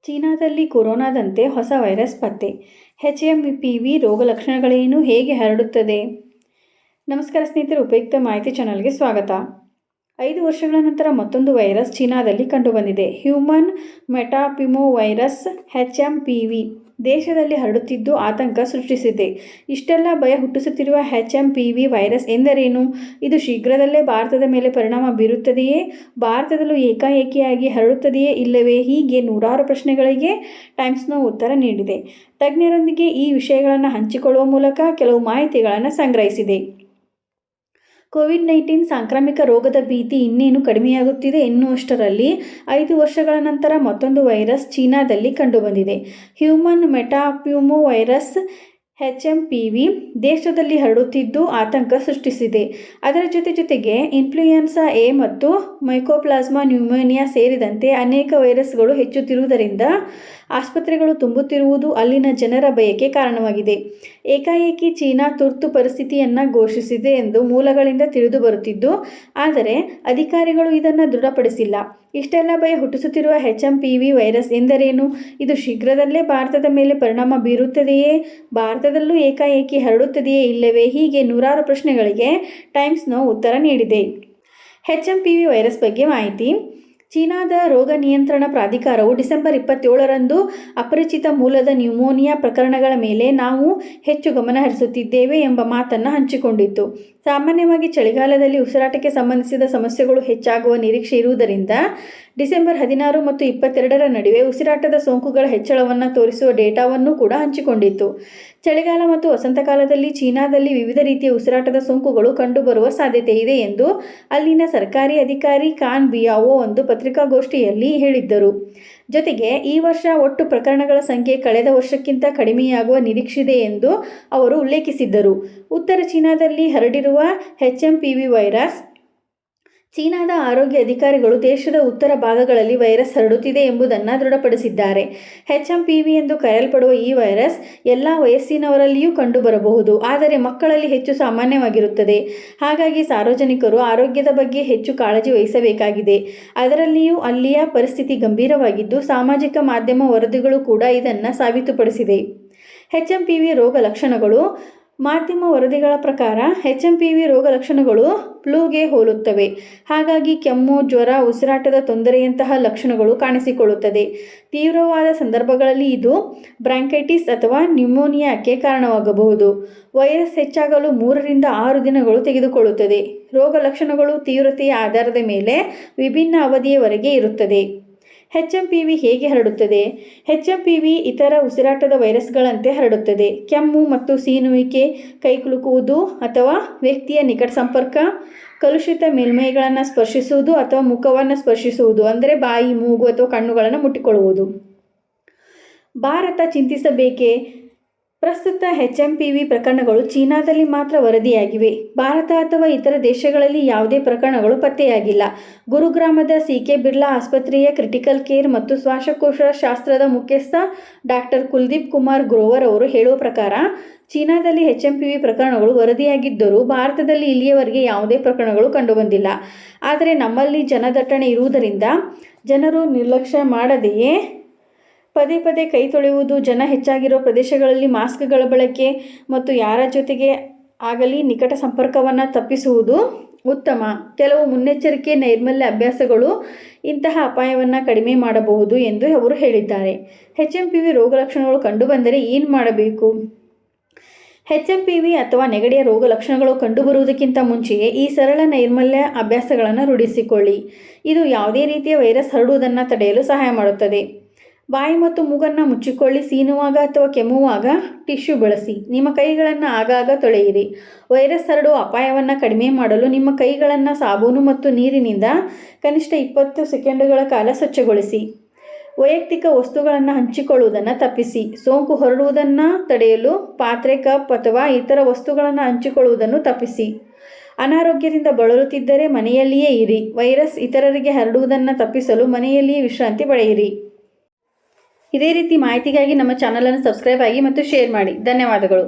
ಚೀನಾದಲ್ಲಿ ಕೊರೋನಾದಂತೆ ಹೊಸ ವೈರಸ್ ಪತ್ತೆ. HMPV ರೋಗ ಲಕ್ಷಣಗಳೇನು, ಹೇಗೆ ಹರಡುತ್ತದೆ? ನಮಸ್ಕಾರ ಸ್ನೇಹಿತರೆ, ಉಪಯುಕ್ತ ಮಾಹಿತಿ ಚಾನಲ್ಗೆ ಸ್ವಾಗತ. 5 ವರ್ಷಗಳ ನಂತರ ಮತ್ತೊಂದು ವೈರಸ್ ಚೀನಾದಲ್ಲಿ ಕಂಡುಬಂದಿದೆ. ಹ್ಯೂಮನ್ ಮೆಟಾಪಿಮೋವೈರಸ್ HMPV ದೇಶದಲ್ಲಿ ಹರಡುತ್ತಿದ್ದು ಆತಂಕ ಸೃಷ್ಟಿಸಿದೆ. ಇಷ್ಟೆಲ್ಲ ಭಯ ಹುಟ್ಟಿಸುತ್ತಿರುವ HMPV ವೈರಸ್ ಎಂದರೇನು? ಇದು ಶೀಘ್ರದಲ್ಲೇ ಭಾರತದ ಮೇಲೆ ಪರಿಣಾಮ ಬೀರುತ್ತದೆಯೇ? ಭಾರತದಲ್ಲೂ ಏಕಾಏಕಿಯಾಗಿ ಹರಡುತ್ತದೆಯೇ ಇಲ್ಲವೇ? ಹೀಗೆ ನೂರಾರು ಪ್ರಶ್ನೆಗಳಿಗೆ ಟೈಮ್ಸ್ ನೌ ಉತ್ತರ ನೀಡಿದೆ. ತಜ್ಞರೊಂದಿಗೆ ಈ ವಿಷಯಗಳನ್ನು ಹಂಚಿಕೊಳ್ಳುವ ಮೂಲಕ ಕೆಲವು ಮಾಹಿತಿಗಳನ್ನು ಸಂಗ್ರಹಿಸಿದೆ. ಕೋವಿಡ್-19 ಸಾಂಕ್ರಾಮಿಕ ರೋಗದ ಭೀತಿ ಇನ್ನೇನು ಕಡಿಮೆಯಾಗುತ್ತಿದೆ ಎನ್ನುವಷ್ಟರಲ್ಲಿ 5 ವರ್ಷಗಳ ನಂತರ ಮತ್ತೊಂದು ವೈರಸ್ ಚೀನಾದಲ್ಲಿ ಕಂಡುಬಂದಿದೆ. ಹ್ಯೂಮನ್ ಮೆಟಾಪಿಮೋವೈರಸ್ HMPV ದೇಶದಲ್ಲಿ ಹರಡುತ್ತಿದ್ದು ಆತಂಕ ಸೃಷ್ಟಿಸಿದೆ. ಅದರ ಜೊತೆಗೆ ಇನ್ಫ್ಲೂಯೆನ್ಸಾ ಎ ಮತ್ತು ಮೈಕೋಪ್ಲಾಸ್ಮಾ ನ್ಯೂಮೋನಿಯಾ ಸೇರಿದಂತೆ ಅನೇಕ ವೈರಸ್ಗಳು ಹೆಚ್ಚುತ್ತಿರುವುದರಿಂದ ಆಸ್ಪತ್ರೆಗಳು ತುಂಬುತ್ತಿರುವುದು ಅಲ್ಲಿನ ಜನರ ಭಯಕ್ಕೆ ಕಾರಣವಾಗಿದೆ. ಏಕಾಏಕಿ ಚೀನಾ ತುರ್ತು ಪರಿಸ್ಥಿತಿಯನ್ನು ಘೋಷಿಸಿದೆ ಎಂದು ಮೂಲಗಳಿಂದ ತಿಳಿದು ಬರುತ್ತಿದ್ದು, ಆದರೆ ಅಧಿಕಾರಿಗಳು ಇದನ್ನು ದೃಢಪಡಿಸಿಲ್ಲ. ಇಷ್ಟೆಲ್ಲ ಭಯ ಹುಟ್ಟಿಸುತ್ತಿರುವ HMPV ವೈರಸ್ ಎಂದರೇನು? ಇದು ಶೀಘ್ರದಲ್ಲೇ ಭಾರತದ ಮೇಲೆ ಪರಿಣಾಮ ಬೀರುತ್ತದೆಯೇ? ಭಾರತದಲ್ಲೂ ಏಕಾಏಕಿ ಹರಡುತ್ತದೆಯೇ ಇಲ್ಲವೇ? ಹೀಗೆ ನೂರಾರು ಪ್ರಶ್ನೆಗಳಿಗೆ ಟೈಮ್ಸ್ ನೌ ಉತ್ತರ ನೀಡಿದೆ. HMPV ವೈರಸ್ ಬಗ್ಗೆ ಮಾಹಿತಿ. ಚೀನಾದ ರೋಗ ನಿಯಂತ್ರಣ ಪ್ರಾಧಿಕಾರವು ಡಿಸೆಂಬರ್ 27ರಂದು ಅಪರಿಚಿತ ಮೂಲದ ನ್ಯೂಮೋನಿಯಾ ಪ್ರಕರಣಗಳ ಮೇಲೆ ನಾವು ಹೆಚ್ಚು ಗಮನ ಹರಿಸುತ್ತಿದ್ದೇವೆ ಎಂಬ ಮಾತನ್ನು ಹಂಚಿಕೊಂಡಿತ್ತು. ಸಾಮಾನ್ಯವಾಗಿ ಚಳಿಗಾಲದಲ್ಲಿ ಉಸಿರಾಟಕ್ಕೆ ಸಂಬಂಧಿಸಿದ ಸಮಸ್ಯೆಗಳು ಹೆಚ್ಚಾಗುವ ನಿರೀಕ್ಷೆ ಇರುವುದರಿಂದ ಡಿಸೆಂಬರ್ 16 ಮತ್ತು 22ರ ನಡುವೆ ಉಸಿರಾಟದ ಸೋಂಕುಗಳ ಹೆಚ್ಚಳವನ್ನು ತೋರಿಸುವ ಡೇಟಾವನ್ನು ಕೂಡ ಹಂಚಿಕೊಂಡಿತ್ತು. ಚಳಿಗಾಲ ಮತ್ತು ವಸಂತಕಾಲದಲ್ಲಿ ಚೀನಾದಲ್ಲಿ ವಿವಿಧ ರೀತಿಯ ಉಸಿರಾಟದ ಸೋಂಕುಗಳು ಕಂಡುಬರುವ ಸಾಧ್ಯತೆ ಇದೆ ಎಂದು ಅಲ್ಲಿನ ಸರ್ಕಾರಿ ಅಧಿಕಾರಿ ಕಾನ್ ಬಿಯಾವೋ ಒಂದು ಪತ್ರಿಕಾಗೋಷ್ಠಿಯಲ್ಲಿ ಹೇಳಿದ್ದರು. ಜೊತೆಗೆ ಈ ವರ್ಷ ಒಟ್ಟು ಪ್ರಕರಣಗಳ ಸಂಖ್ಯೆ ಕಳೆದ ವರ್ಷಕ್ಕಿಂತ ಕಡಿಮೆಯಾಗುವ ನಿರೀಕ್ಷೆಯಿದೆ ಎಂದು ಅವರು ಉಲ್ಲೇಖಿಸಿದ್ದರು. ಉತ್ತರ ಚೀನಾದಲ್ಲಿ ಹರಡಿರುವ HMPV ವೈರಸ್. ಚೀನಾದ ಆರೋಗ್ಯ ಅಧಿಕಾರಿಗಳು ದೇಶದ ಉತ್ತರ ಭಾಗಗಳಲ್ಲಿ ವೈರಸ್ ಹರಡುತ್ತಿದೆ ಎಂಬುದನ್ನು ದೃಢಪಡಿಸಿದ್ದಾರೆ. HMPV ಎಂದು ಕರೆಯಲ್ಪಡುವ ಈ ವೈರಸ್ ಎಲ್ಲ ವಯಸ್ಸಿನವರಲ್ಲಿಯೂ ಕಂಡುಬರಬಹುದು, ಆದರೆ ಮಕ್ಕಳಲ್ಲಿ ಹೆಚ್ಚು ಸಾಮಾನ್ಯವಾಗಿರುತ್ತದೆ. ಹಾಗಾಗಿ ಸಾರ್ವಜನಿಕರು ಆರೋಗ್ಯದ ಬಗ್ಗೆ ಹೆಚ್ಚು ಕಾಳಜಿ ವಹಿಸಬೇಕಾಗಿದೆ. ಅದರಲ್ಲಿಯೂ ಅಲ್ಲಿಯ ಪರಿಸ್ಥಿತಿ ಗಂಭೀರವಾಗಿದ್ದು, ಸಾಮಾಜಿಕ ಮಾಧ್ಯಮ ವರದಿಗಳು ಕೂಡ ಇದನ್ನು ಸಾಬೀತುಪಡಿಸಿದೆ. HMPV ರೋಗ ಲಕ್ಷಣಗಳು. ಮಾಧ್ಯಮ ವರದಿಗಳ ಪ್ರಕಾರ HMPV ರೋಗ ಲಕ್ಷಣಗಳು ಫ್ಲೂಗೆ ಹೋಲುತ್ತವೆ. ಹಾಗಾಗಿ ಕೆಮ್ಮು, ಜ್ವರ, ಉಸಿರಾಟದ ತೊಂದರೆಯಂತಹ ಲಕ್ಷಣಗಳು ಕಾಣಿಸಿಕೊಳ್ಳುತ್ತದೆ. ತೀವ್ರವಾದ ಸಂದರ್ಭಗಳಲ್ಲಿ ಇದು ಬ್ರಾಂಕೈಟಿಸ್ ಅಥವಾ ನ್ಯೂಮೋನಿಯಾಕ್ಕೆ ಕಾರಣವಾಗಬಹುದು. ವೈರಸ್ ಹೆಚ್ಚಾಗಲು 3 ರಿಂದ 6 ದಿನಗಳು ತೆಗೆದುಕೊಳ್ಳುತ್ತದೆ. ರೋಗ ಲಕ್ಷಣಗಳು ತೀವ್ರತೆಯ ಆಧಾರದ ಮೇಲೆ ವಿಭಿನ್ನ ಅವಧಿಯವರೆಗೆ ಇರುತ್ತದೆ. HMPV ಹೇಗೆ ಹರಡುತ್ತದೆ? HMPV ಇತರ ಉಸಿರಾಟದ ವೈರಸ್ಗಳಂತೆ ಹರಡುತ್ತದೆ. ಕೆಮ್ಮು ಮತ್ತು ಸೀನುವಿಕೆ, ಕೈಕುಲುಕುವುದು ಅಥವಾ ವ್ಯಕ್ತಿಯ ನಿಕಟ ಸಂಪರ್ಕ, ಕಲುಷಿತ ಮೇಲ್ಮೈಗಳನ್ನು ಸ್ಪರ್ಶಿಸುವುದು ಅಥವಾ ಮುಖವನ್ನು ಸ್ಪರ್ಶಿಸುವುದು ಅಂದರೆ ಬಾಯಿ, ಮೂಗು ಅಥವಾ ಕಣ್ಣುಗಳನ್ನು ಮುಟ್ಟಿಕೊಳ್ಳುವುದು. ಭಾರತ ಚಿಂತಿಸಬೇಕೇ? ಪ್ರಸ್ತುತ HMPV ಪ್ರಕರಣಗಳು ಚೀನಾದಲ್ಲಿ ಮಾತ್ರ ವರದಿಯಾಗಿವೆ. ಭಾರತ ಅಥವಾ ಇತರ ದೇಶಗಳಲ್ಲಿ ಯಾವುದೇ ಪ್ರಕರಣಗಳು ಪತ್ತೆಯಾಗಿಲ್ಲ. ಗುರುಗ್ರಾಮದ CK ಬಿರ್ಲಾ ಆಸ್ಪತ್ರೆಯ ಕ್ರಿಟಿಕಲ್ ಕೇರ್ ಮತ್ತು ಶ್ವಾಸಕೋಶ ಶಾಸ್ತ್ರದ ಮುಖ್ಯಸ್ಥ ಡಾಕ್ಟರ್ ಕುಲ್ದೀಪ್ ಕುಮಾರ್ ಗ್ರೋವರ್ ಅವರು ಹೇಳುವ ಪ್ರಕಾರ, ಚೀನಾದಲ್ಲಿ HMPV ಪ್ರಕರಣಗಳು ವರದಿಯಾಗಿದ್ದರೂ ಭಾರತದಲ್ಲಿ ಇಲ್ಲಿಯವರೆಗೆ ಯಾವುದೇ ಪ್ರಕರಣಗಳು ಕಂಡುಬಂದಿಲ್ಲ. ಆದರೆ ನಮ್ಮಲ್ಲಿ ಜನದಟ್ಟಣೆ ಇರುವುದರಿಂದ ಜನರು ನಿರ್ಲಕ್ಷ್ಯ ಮಾಡದೆಯೇ ಪದೇ ಕೈ ತೊಳೆಯುವುದು, ಜನ ಹೆಚ್ಚಾಗಿರುವ ಪ್ರದೇಶಗಳಲ್ಲಿ ಮಾಸ್ಕ್ಗಳ ಬಳಕೆ ಮತ್ತು ಯಾರ ಜೊತೆಗೆ ಆಗಲಿ ನಿಕಟ ಸಂಪರ್ಕವನ್ನು ತಪ್ಪಿಸುವುದು ಉತ್ತಮ. ಕೆಲವು ಮುನ್ನೆಚ್ಚರಿಕೆ ನೈರ್ಮಲ್ಯ ಅಭ್ಯಾಸಗಳು ಇಂತಹ ಅಪಾಯವನ್ನು ಕಡಿಮೆ ಮಾಡಬಹುದು ಎಂದು ಅವರು ಹೇಳಿದ್ದಾರೆ. HMPV ರೋಗ ಲಕ್ಷಣಗಳು ಕಂಡುಬಂದರೆ ಏನು ಮಾಡಬೇಕು? HMPV ಅಥವಾ ನೆಗಡಿಯ ರೋಗ ಲಕ್ಷಣಗಳು ಕಂಡುಬರುವುದಕ್ಕಿಂತ ಮುಂಚೆಯೇ ಈ ಸರಳ ನೈರ್ಮಲ್ಯ ಅಭ್ಯಾಸಗಳನ್ನು ರೂಢಿಸಿಕೊಳ್ಳಿ. ಇದು ಯಾವುದೇ ರೀತಿಯ ವೈರಸ್ ಹರಡುವುದನ್ನು ತಡೆಯಲು ಸಹಾಯ ಮಾಡುತ್ತದೆ. ಬಾಯಿ ಮತ್ತು ಮೂಗನ್ನು ಮುಚ್ಚಿಕೊಳ್ಳಿ. ಸೀನುವಾಗ ಅಥವಾ ಕೆಮ್ಮುವಾಗ ಟಿಶ್ಯೂ ಬಳಸಿ. ನಿಮ್ಮ ಕೈಗಳನ್ನು ಆಗಾಗ ತೊಳೆಯಿರಿ. ವೈರಸ್ ಹರಡುವ ಅಪಾಯವನ್ನು ಕಡಿಮೆ ಮಾಡಲು ನಿಮ್ಮ ಕೈಗಳನ್ನು ಸಾಬೂನು ಮತ್ತು ನೀರಿನಿಂದ ಕನಿಷ್ಠ 20 ಸೆಕೆಂಡುಗಳ ಕಾಲ ಸ್ವಚ್ಛಗೊಳಿಸಿ. ವೈಯಕ್ತಿಕ ವಸ್ತುಗಳನ್ನು ಹಂಚಿಕೊಳ್ಳುವುದನ್ನು ತಪ್ಪಿಸಿ. ಸೋಂಕು ಹರಡುವುದನ್ನು ತಡೆಯಲು ಪಾತ್ರೆ, ಕಪ್ ಅಥವಾ ಇತರ ವಸ್ತುಗಳನ್ನು ಹಂಚಿಕೊಳ್ಳುವುದನ್ನು ತಪ್ಪಿಸಿ. ಅನಾರೋಗ್ಯದಿಂದ ಬಳಲುತ್ತಿದ್ದರೆ ಮನೆಯಲ್ಲಿಯೇ ಇರಿ. ವೈರಸ್ ಇತರರಿಗೆ ಹರಡುವುದನ್ನು ತಪ್ಪಿಸಲು ಮನೆಯಲ್ಲಿಯೇ ವಿಶ್ರಾಂತಿ ಪಡೆಯಿರಿ. ಇದೇ ರೀತಿ ಮಾಹಿತಿಗಾಗಿ ನಮ್ಮ ಚಾನಲನ್ನು ಸಬ್ಸ್ಕ್ರೈಬ್ ಆಗಿ ಮತ್ತು ಶೇರ್ ಮಾಡಿ. ಧನ್ಯವಾದಗಳು.